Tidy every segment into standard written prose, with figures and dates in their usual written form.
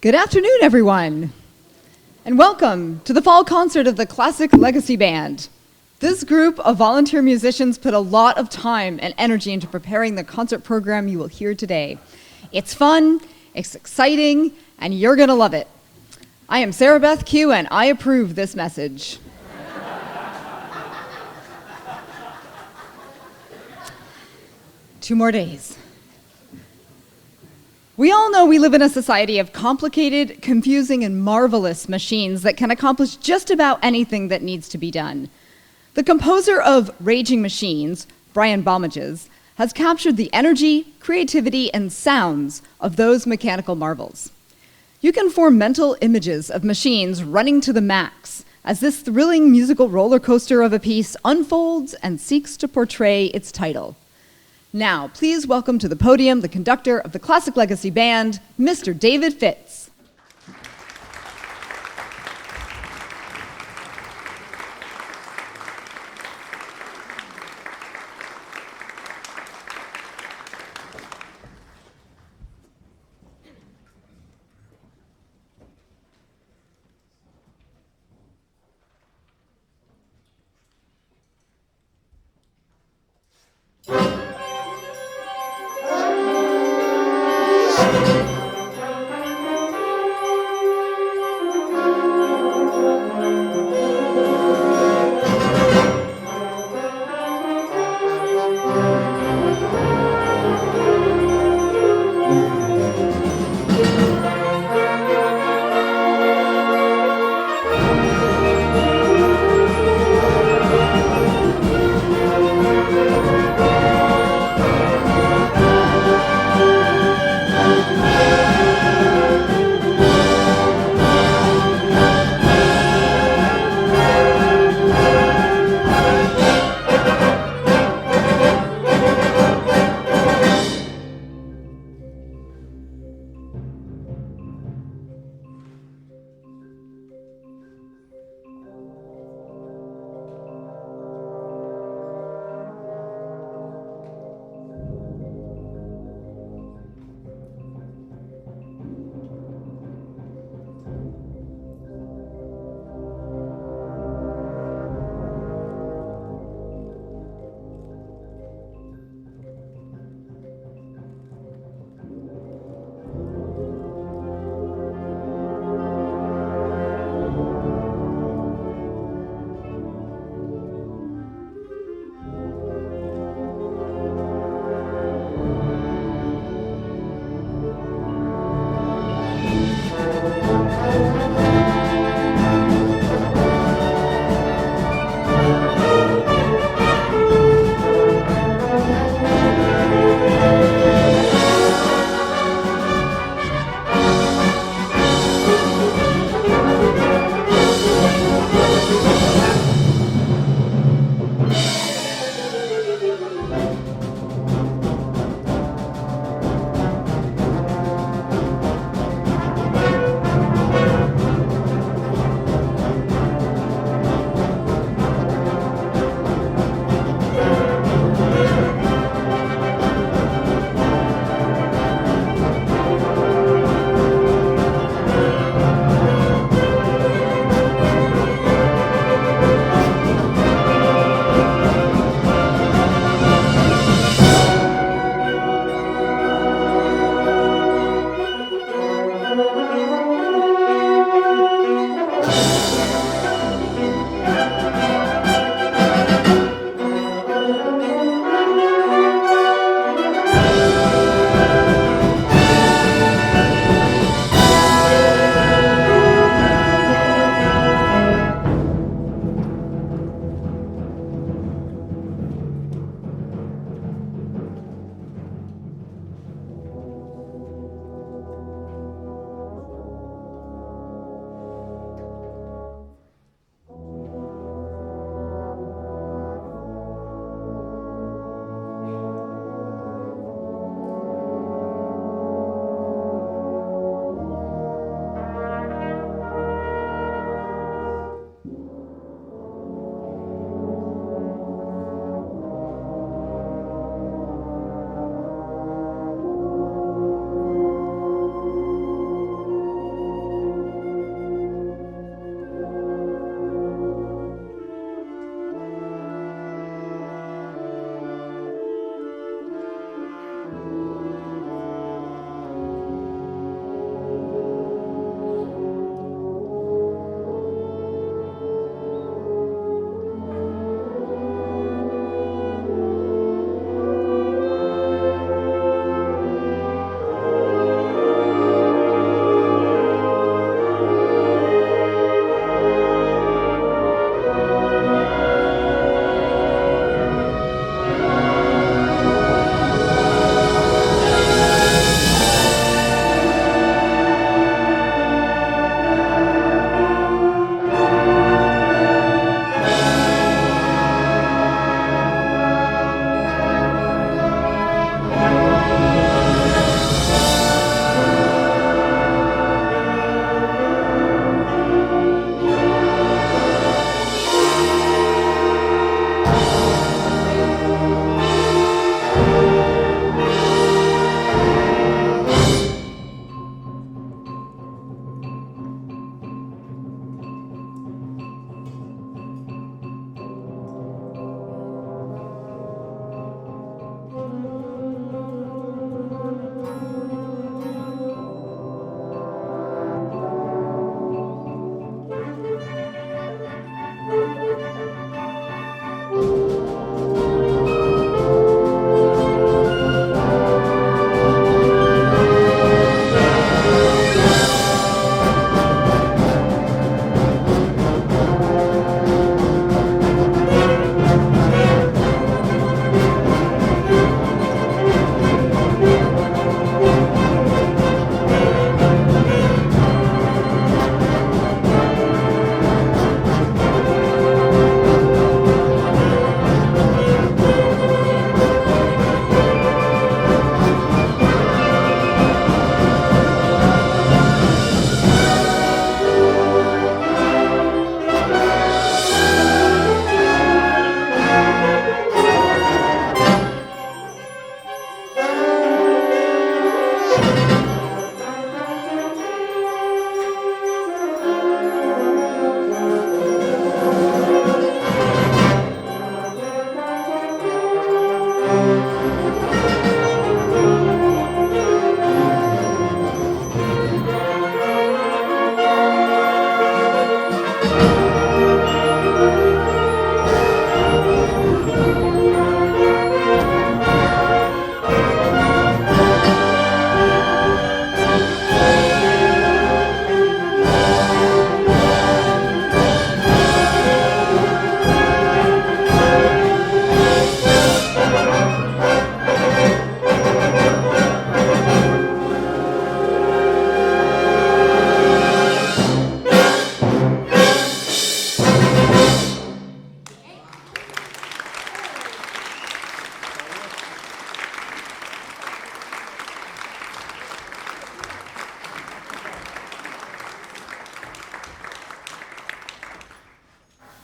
Good afternoon, everyone, and welcome to the fall concert of the Classic Legacy Band. This group of volunteer musicians put a lot of time and energy into preparing the concert program you will hear today. It's fun, it's exciting, and you're gonna love it. I am Sarah Beth Q, and I approve this message. Two more days. We all know we live in a society of complicated, confusing, and marvelous machines that can accomplish just about anything that needs to be done. The composer of Raging Machines, Brian Balmages, has captured the energy, creativity, and sounds of those mechanical marvels. You can form mental images of machines running to the max as this thrilling musical roller coaster of a piece unfolds and seeks to portray its title. Now, please welcome to the podium the conductor of the Classic Legacy Band, Mr. David Fitz.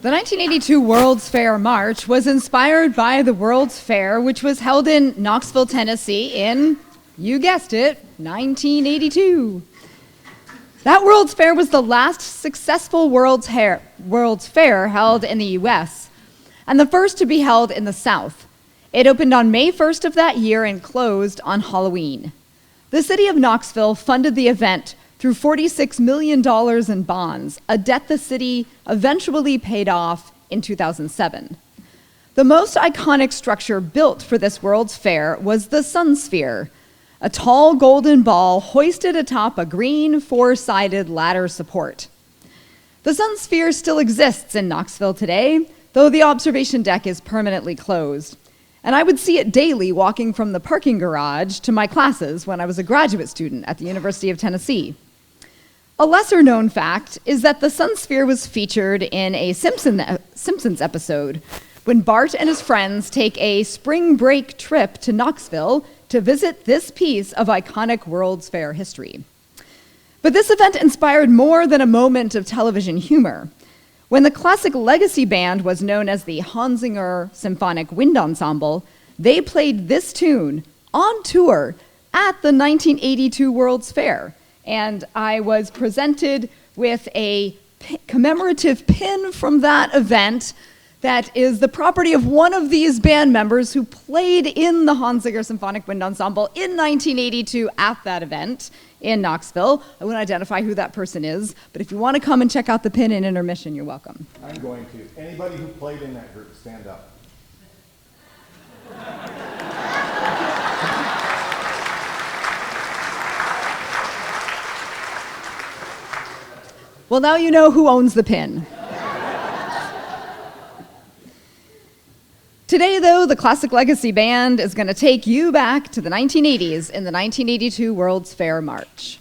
The 1982 World's Fair March was inspired by the World's Fair, which was held in Knoxville, Tennessee in, you guessed it, 1982. That World's Fair was the last successful World's Fair held in the U.S., and the first to be held in the South. It opened on May 1st of that year and closed on Halloween. The city of Knoxville funded the event through $46 million in bonds, a debt the city eventually paid off in 2007. The most iconic structure built for this World's Fair was the Sun Sphere, a tall golden ball hoisted atop a green four-sided ladder support. The Sun Sphere still exists in Knoxville today, though the observation deck is permanently closed. And I would see it daily walking from the parking garage to my classes when I was a graduate student at the University of Tennessee. A lesser-known fact is that the Sun Sphere was featured in a Simpsons episode when Bart and his friends take a spring break trip to Knoxville to visit this piece of iconic World's Fair history. But this event inspired more than a moment of television humor. When the classic legacy band was known as the Hansinger Symphonic Wind Ensemble, they played this tune on tour at the 1982 World's Fair. And I was presented with a commemorative pin from that event that is the property of one of these band members who played in the Hansinger Symphonic Wind Ensemble in 1982 at that event in Knoxville. I won't identify who that person is, but if you want to come and check out the pin in intermission, you're welcome. I'm going to. Anybody who played in that group, stand up. Well, now you know who owns the pin. Today, though, the Classic Legacy Band is going to take you back to the 1980s in the 1982 World's Fair March.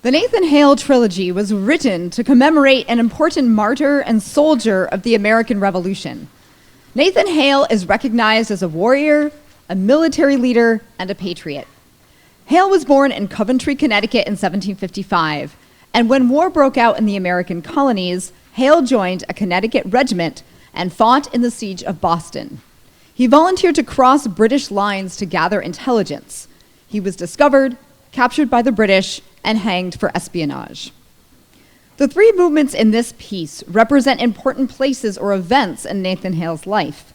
The Nathan Hale trilogy was written to commemorate an important martyr and soldier of the American Revolution. Nathan Hale is recognized as a warrior, a military leader, and a patriot. Hale was born in Coventry, Connecticut in 1755, and when war broke out in the American colonies, Hale joined a Connecticut regiment and fought in the siege of Boston. He volunteered to cross British lines to gather intelligence. He was discovered, captured by the British, and hanged for espionage. The three movements in this piece represent important places or events in Nathan Hale's life.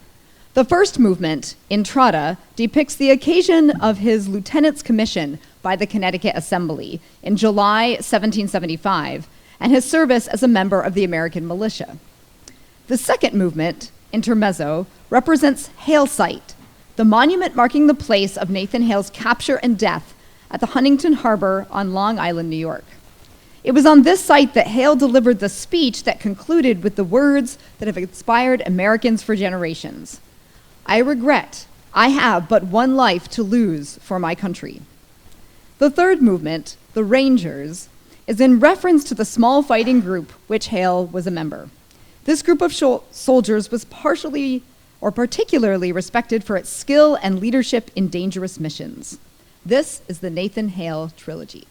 The first movement, Entrada, depicts the occasion of his lieutenant's commission by the Connecticut Assembly in July 1775 and his service as a member of the American militia. The second movement, Intermezzo, represents Hale Site, the monument marking the place of Nathan Hale's capture and death at the Huntington Harbor on Long Island, New York. It was on this site that Hale delivered the speech that concluded with the words that have inspired Americans for generations. I regret I have but one life to lose for my country. The third movement, the Rangers, is in reference to the small fighting group which Hale was a member. This group of soldiers was particularly respected for its skill and leadership in dangerous missions. This is the Nathan Hale trilogy.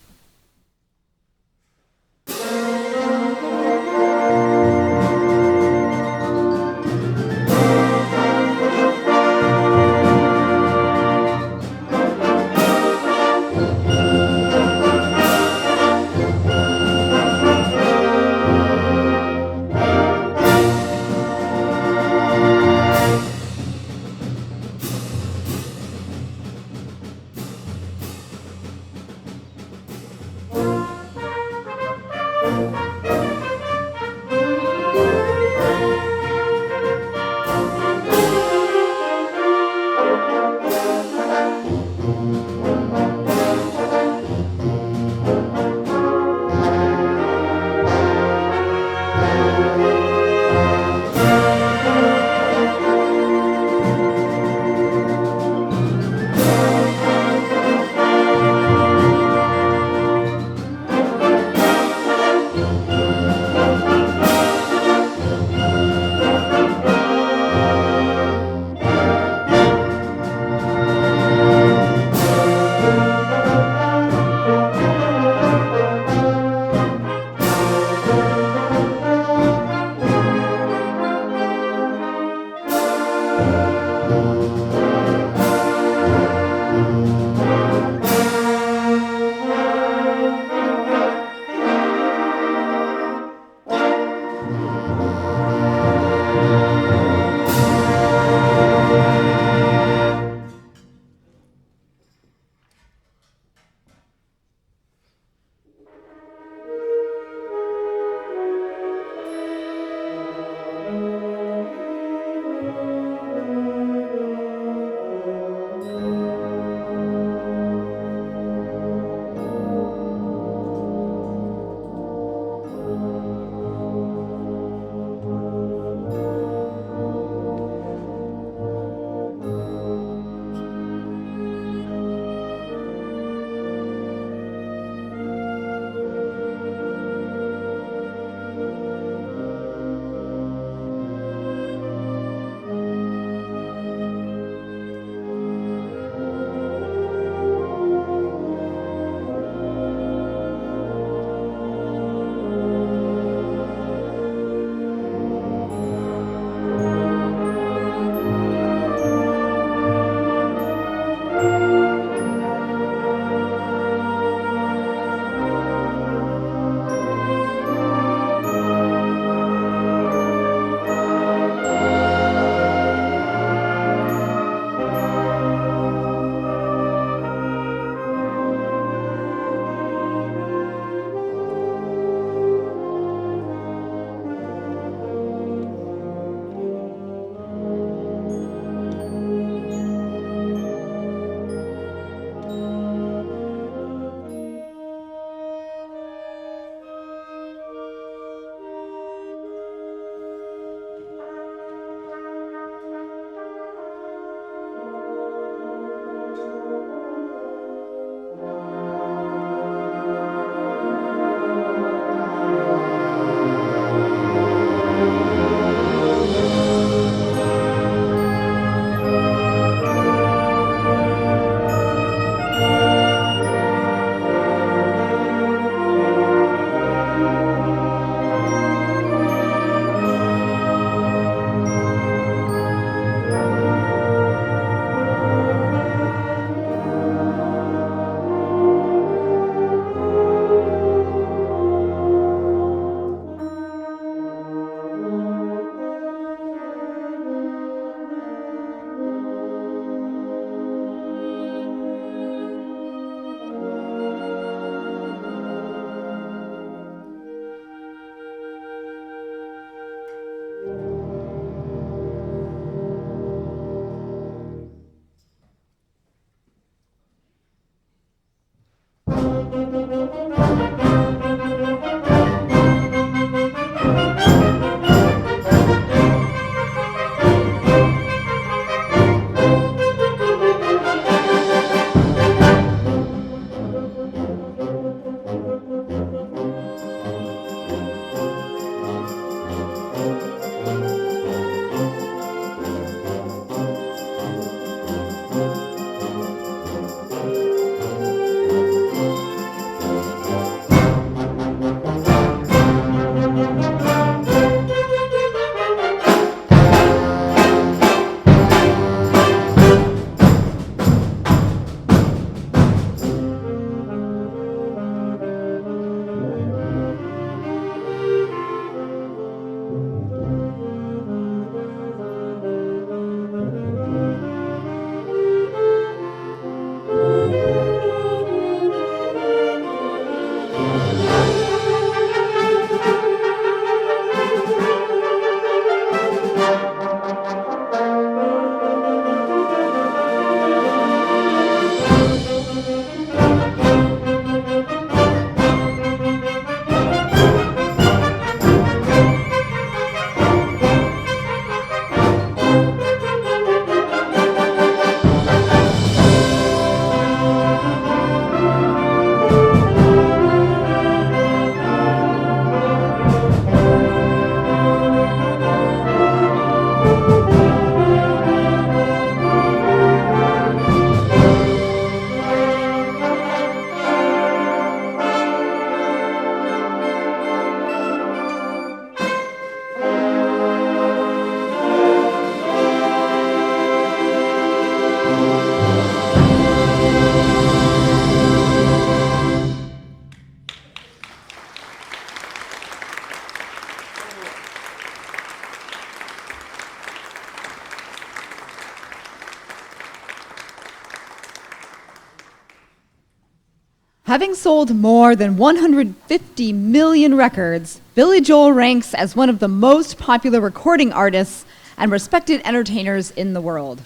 Having sold more than 150 million records, Billy Joel ranks as one of the most popular recording artists and respected entertainers in the world.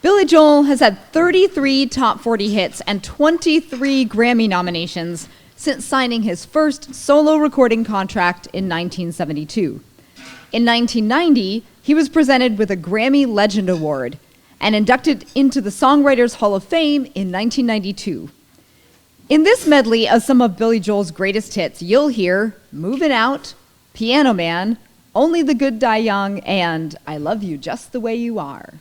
Billy Joel has had 33 top 40 hits and 23 Grammy nominations since signing his first solo recording contract in 1972. In 1990, he was presented with a Grammy Legend Award and inducted into the Songwriters Hall of Fame in 1992. In this medley of some of Billy Joel's greatest hits, you'll hear Movin' Out, Piano Man, Only the Good Die Young, and I Love You Just the Way You Are.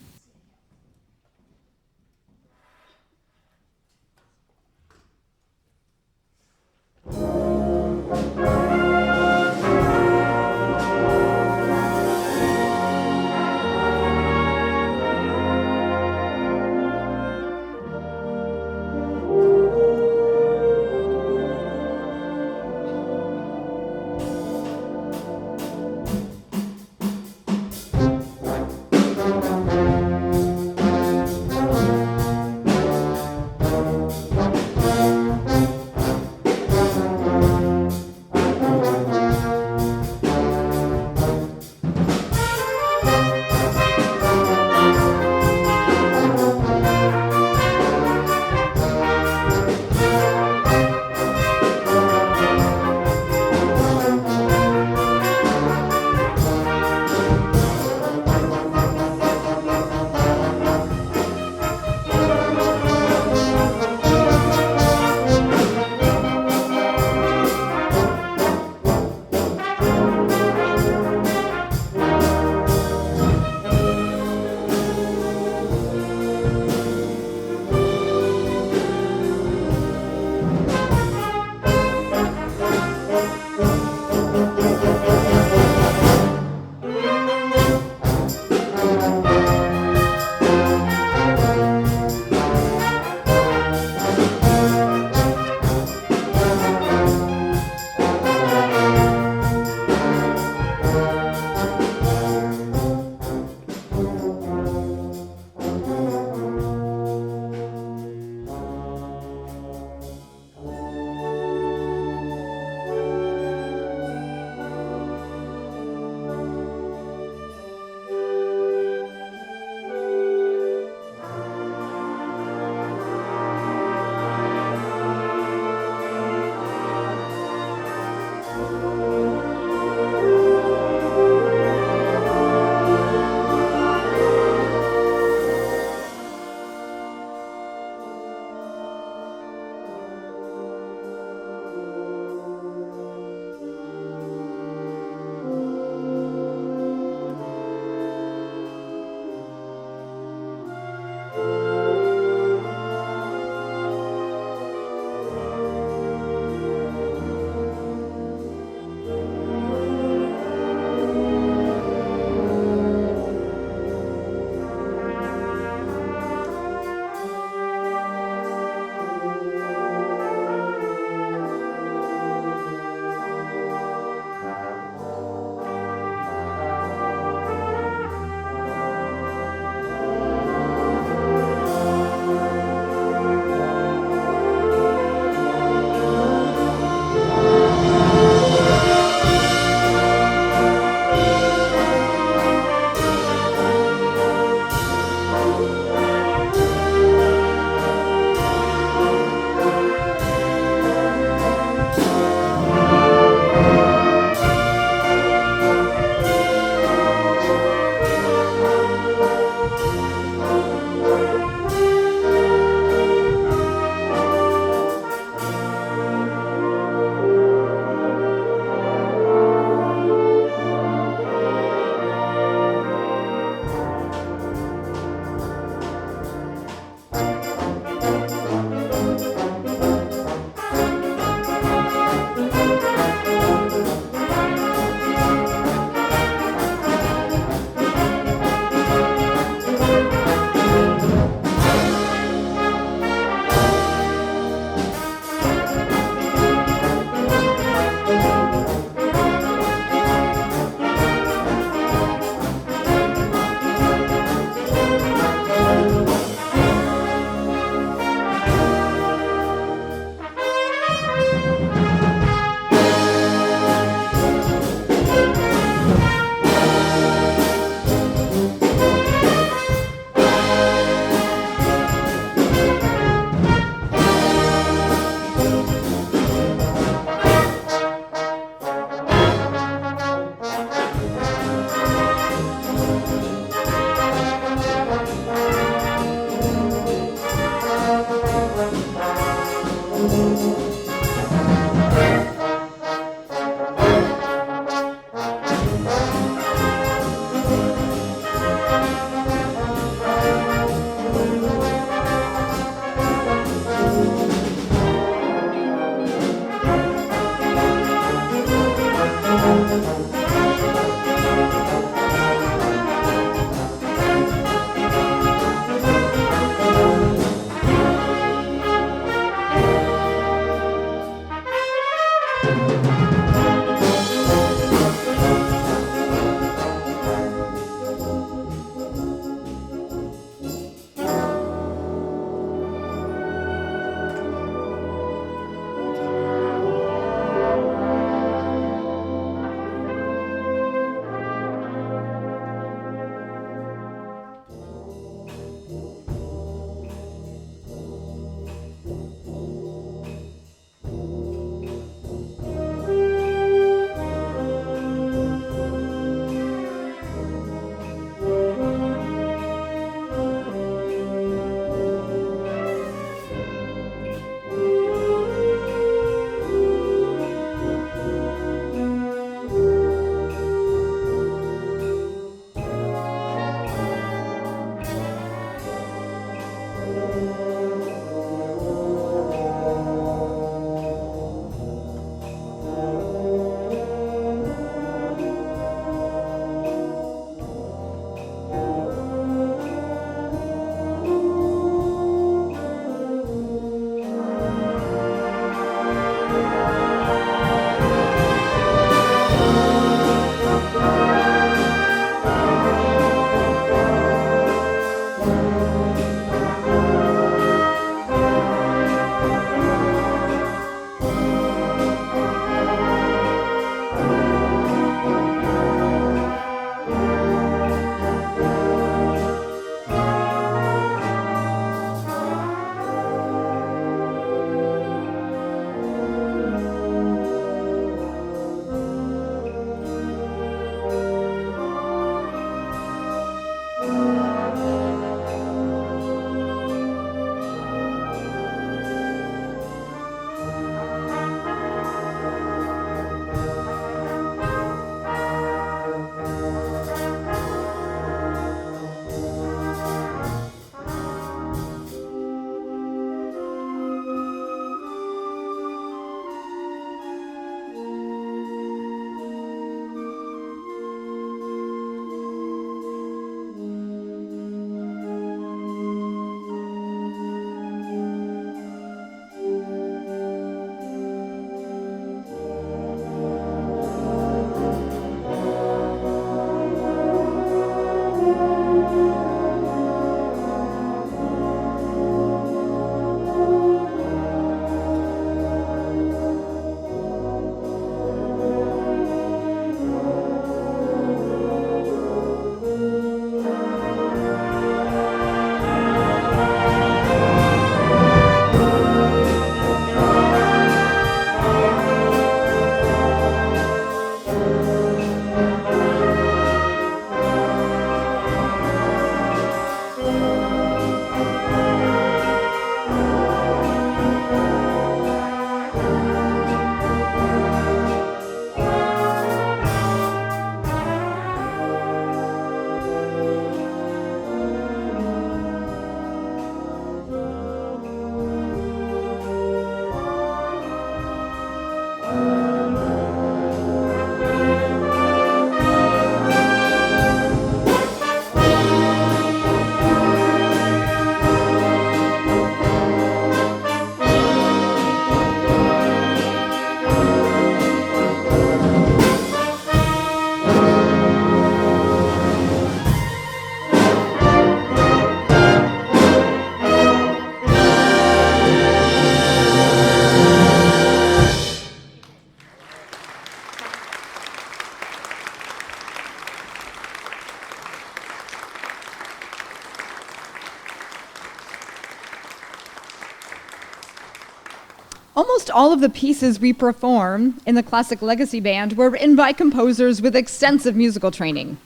almost all of the pieces we perform in the Classic Legacy Band were written by composers with extensive musical training.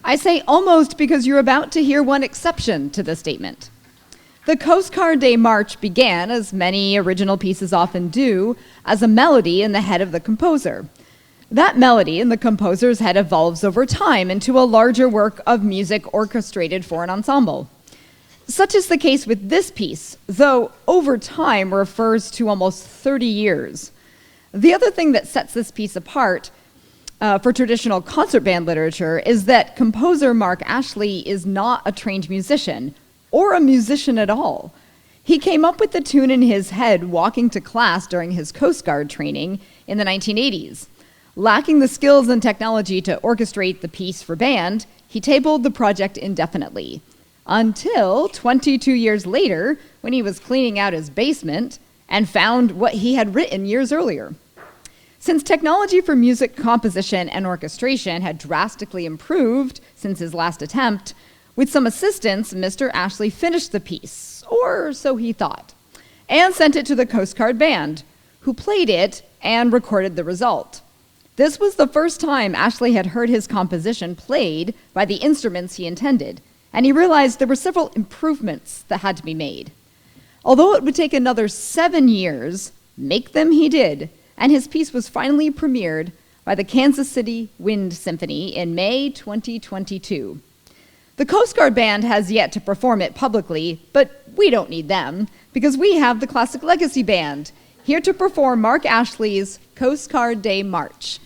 I say almost because you're about to hear one exception to this statement. The Coast Guard Day March began, as many original pieces often do, as a melody in the head of the composer. That melody in the composer's head evolves over time into a larger work of music orchestrated for an ensemble. Such is the case with this piece, though over time refers to almost 30 years. The other thing that sets this piece apart for traditional concert band literature is that composer Mark Ashley is not a trained musician, or a musician at all. He came up with the tune in his head walking to class during his Coast Guard training in the 1980s. Lacking the skills and technology to orchestrate the piece for band, he tabled the project indefinitely. Until 22 years later, when he was cleaning out his basement and found what he had written years earlier. Since technology for music composition and orchestration had drastically improved since his last attempt, with some assistance, Mr. Ashley finished the piece, or so he thought, and sent it to the Coast Guard Band, who played it and recorded the result. This was the first time Ashley had heard his composition played by the instruments he intended, and he realized there were several improvements that had to be made. Although it would take another 7 years, make them he did, and his piece was finally premiered by the Kansas City Wind Symphony in May 2022. The Coast Guard Band has yet to perform it publicly, but we don't need them, because we have the Classic Legacy Band, here to perform Mark Ashley's Coast Guard Day March.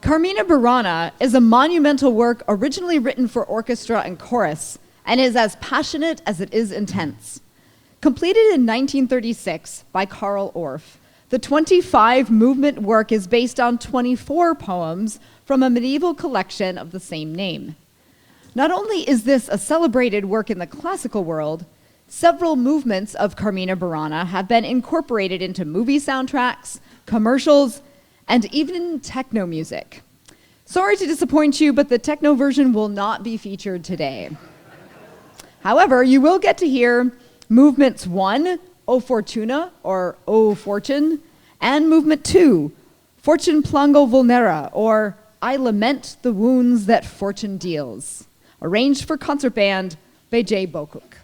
Carmina Burana is a monumental work originally written for orchestra and chorus and is as passionate as it is intense. Completed in 1936 by Carl Orff, the 25-movement work is based on 24 poems from a medieval collection of the same name. Not only is this a celebrated work in the classical world, several movements of Carmina Burana have been incorporated into movie soundtracks, commercials, and even techno music. Sorry to disappoint you, but the techno version will not be featured today. However, you will get to hear movements 1, O Fortuna, or O Fortune, and movement 2, Fortune Plango Vulnera, or I Lament the Wounds That Fortune Deals, arranged for concert band by Jay Bokuk.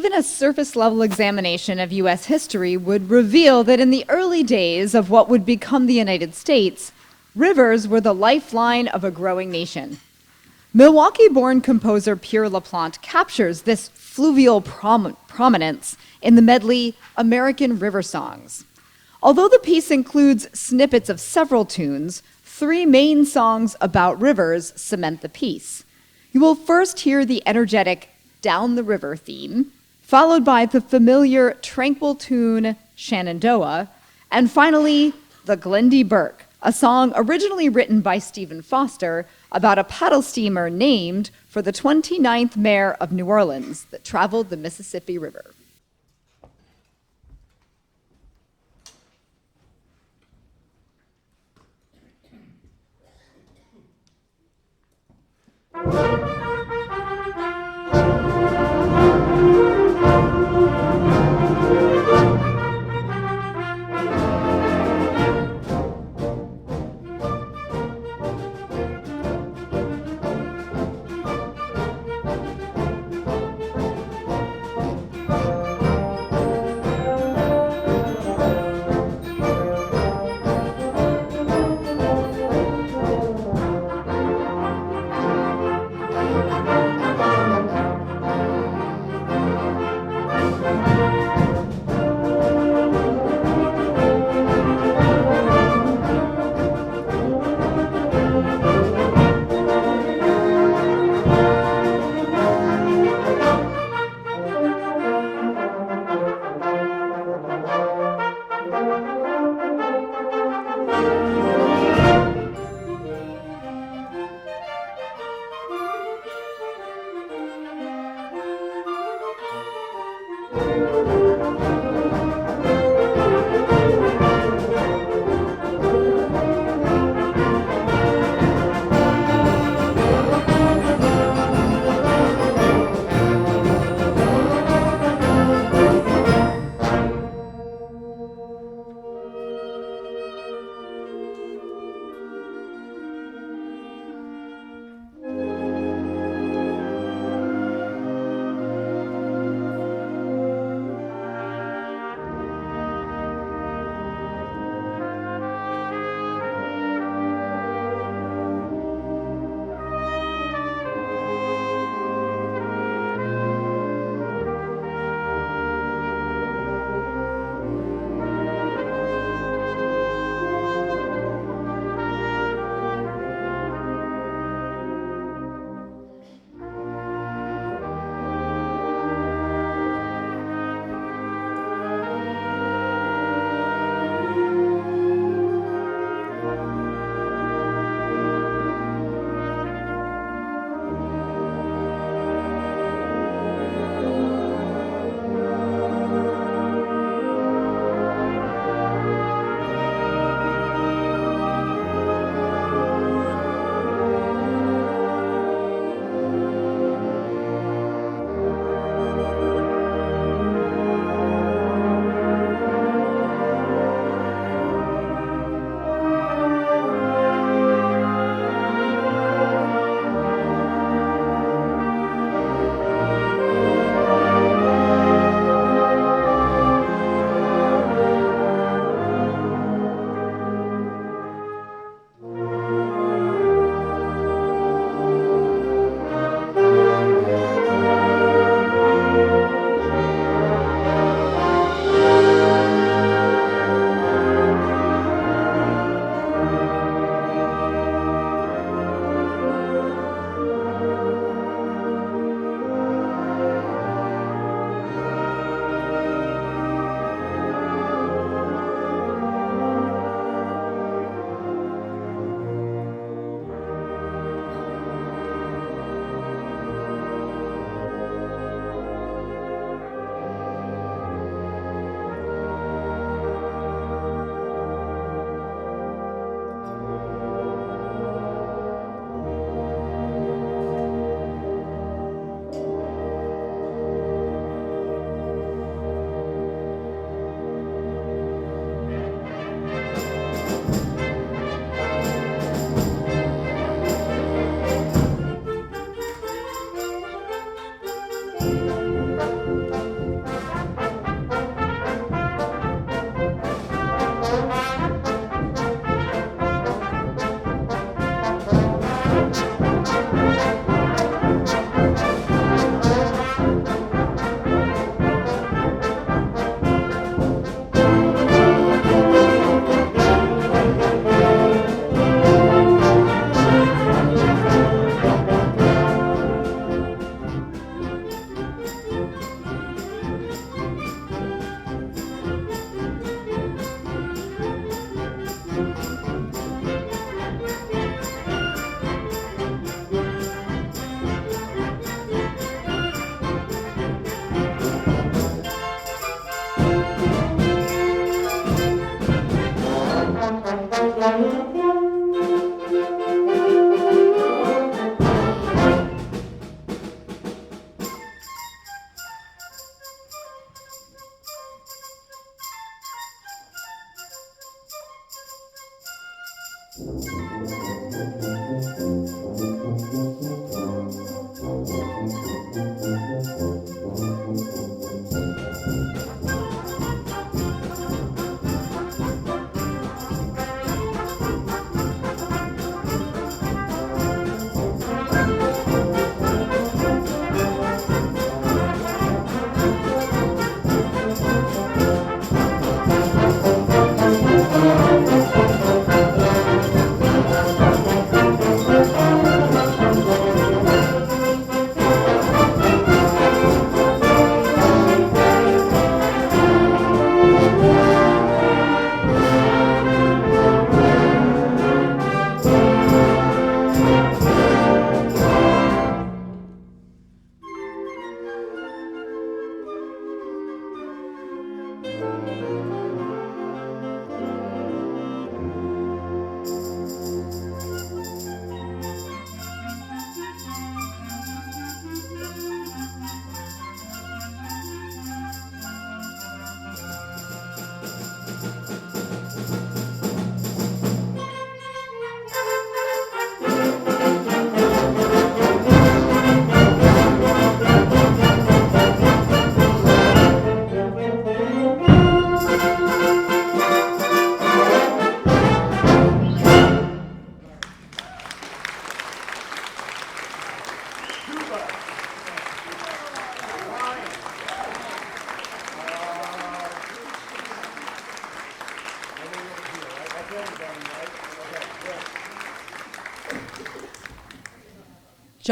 Even a surface level examination of U.S. history would reveal that in the early days of what would become the United States, rivers were the lifeline of a growing nation. Milwaukee-born composer Pure LaPlante captures this fluvial prominence in the medley American River Songs. Although the piece includes snippets of several tunes, 3 main songs about rivers cement the piece. You will first hear the energetic Down the River theme, followed by the familiar tranquil tune Shenandoah, and finally, the Glendy Burke, a song originally written by Stephen Foster about a paddle steamer named for the 29th mayor of New Orleans that traveled the Mississippi River.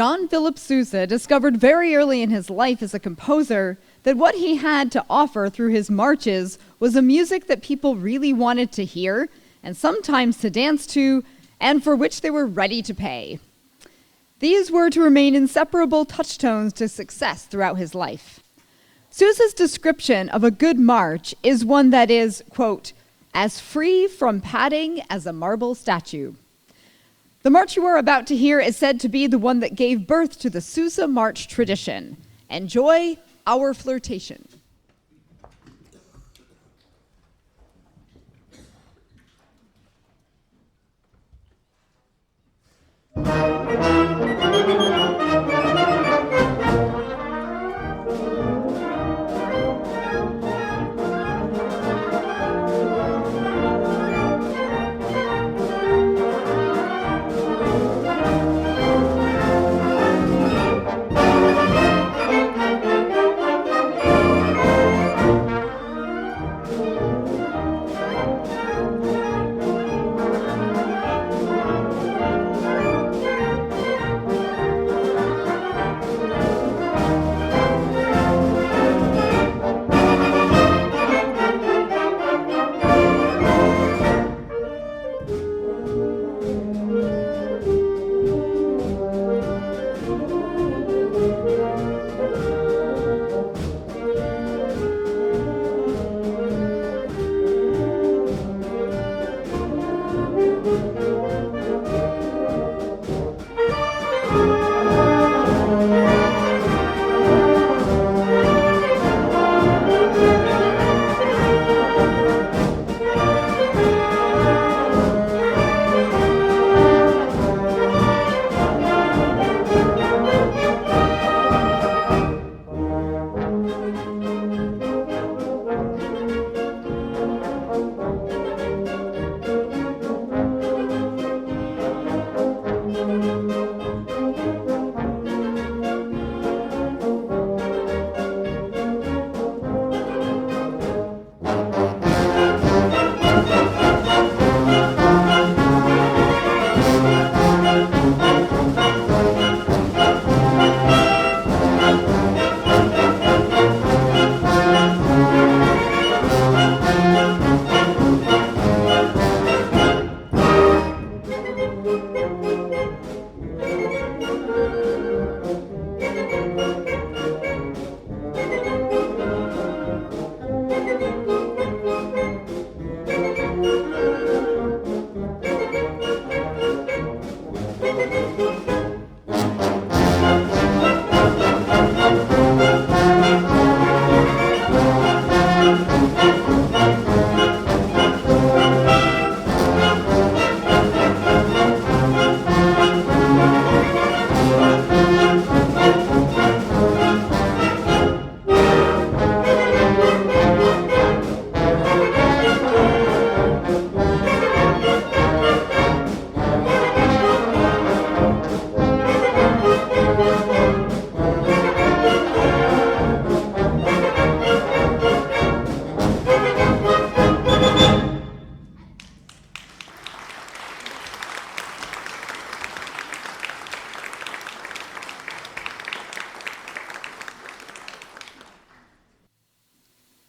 John Philip Sousa discovered very early in his life as a composer that what he had to offer through his marches was a music that people really wanted to hear and sometimes to dance to, and for which they were ready to pay. These were to remain inseparable touchstones to success throughout his life. Sousa's description of a good march is one that is, quote, as free from padding as a marble statue. The march you are about to hear is said to be the one that gave birth to the Sousa March tradition. Enjoy our flirtation.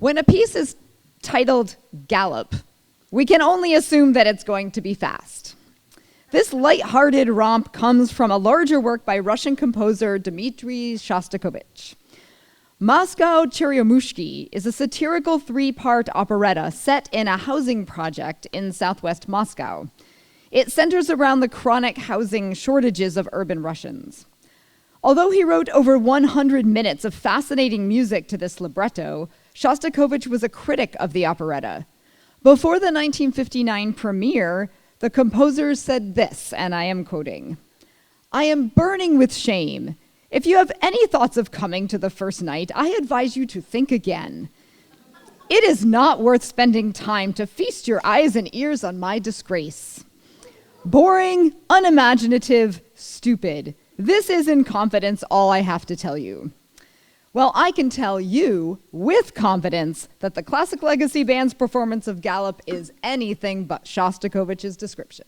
When a piece is titled Gallop, we can only assume that it's going to be fast. This light-hearted romp comes from a larger work by Russian composer Dmitri Shostakovich. Moscow Cheryomushki is a satirical three-part operetta set in a housing project in southwest Moscow. It centers around the chronic housing shortages of urban Russians. Although he wrote over 100 minutes of fascinating music to this libretto, Shostakovich was a critic of the operetta. Before the 1959 premiere, the composer said this, and I am quoting, "I am burning with shame. If you have any thoughts of coming to the first night, I advise you to think again. It is not worth spending time to feast your eyes and ears on my disgrace. Boring, unimaginative, stupid. This is in confidence all I have to tell you." Well, I can tell you with confidence that the Classic Legacy Band's performance of Gallop is anything but Shostakovich's description.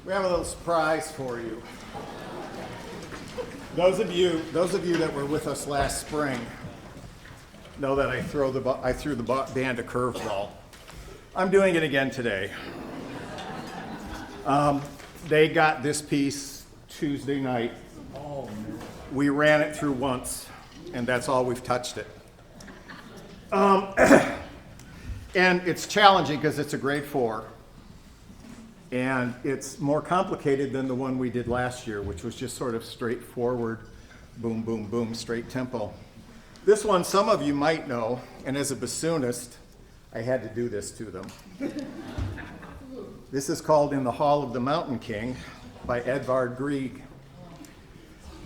We have a little surprise for you. Those of you that were with us last spring know that I threw the band a curveball. I'm doing it again today. They got this piece Tuesday night. We ran it through once, and that's all we've touched it. And it's challenging because it's a grade 4. And it's more complicated than the one we did last year, which was just sort of straightforward, boom, boom, boom, straight tempo. This one, some of you might know, and as a bassoonist, I had to do this to them. This is called In the Hall of the Mountain King by Edvard Grieg.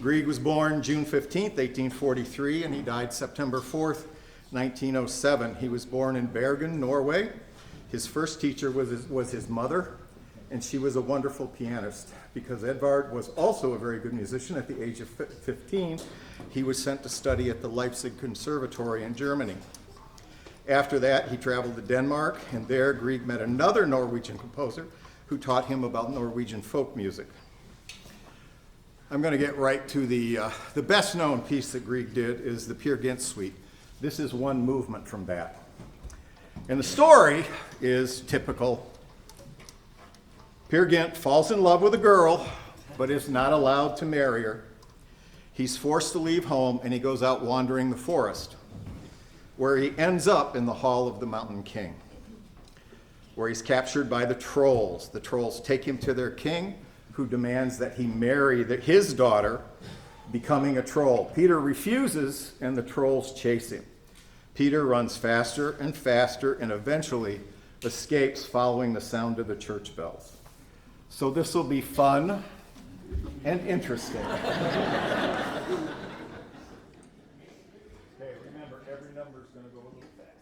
Grieg was born June 15th, 1843, and he died September 4th, 1907. He was born in Bergen, Norway. His first teacher was his mother, and she was a wonderful pianist because Edvard was also a very good musician. At the age of 15, he was sent to study at the Leipzig Conservatory in Germany. After that, he traveled to Denmark, and there Grieg met another Norwegian composer who taught him about Norwegian folk music. I'm going to get right to the best known piece that Grieg did is the Peer Gynt Suite. This is one movement from that. And the story is typical. Peer Gynt falls in love with a girl, but is not allowed to marry her. He's forced to leave home, and he goes out wandering the forest, where he ends up in the Hall of the Mountain King, where he's captured by the trolls. The trolls take him to their king, who demands that he marry his daughter, becoming a troll. Peter refuses, and the trolls chase him. Peter runs faster and faster and eventually escapes following the sound of the church bells. So this will be fun and interesting. Okay, remember, every number is going to go a little fast.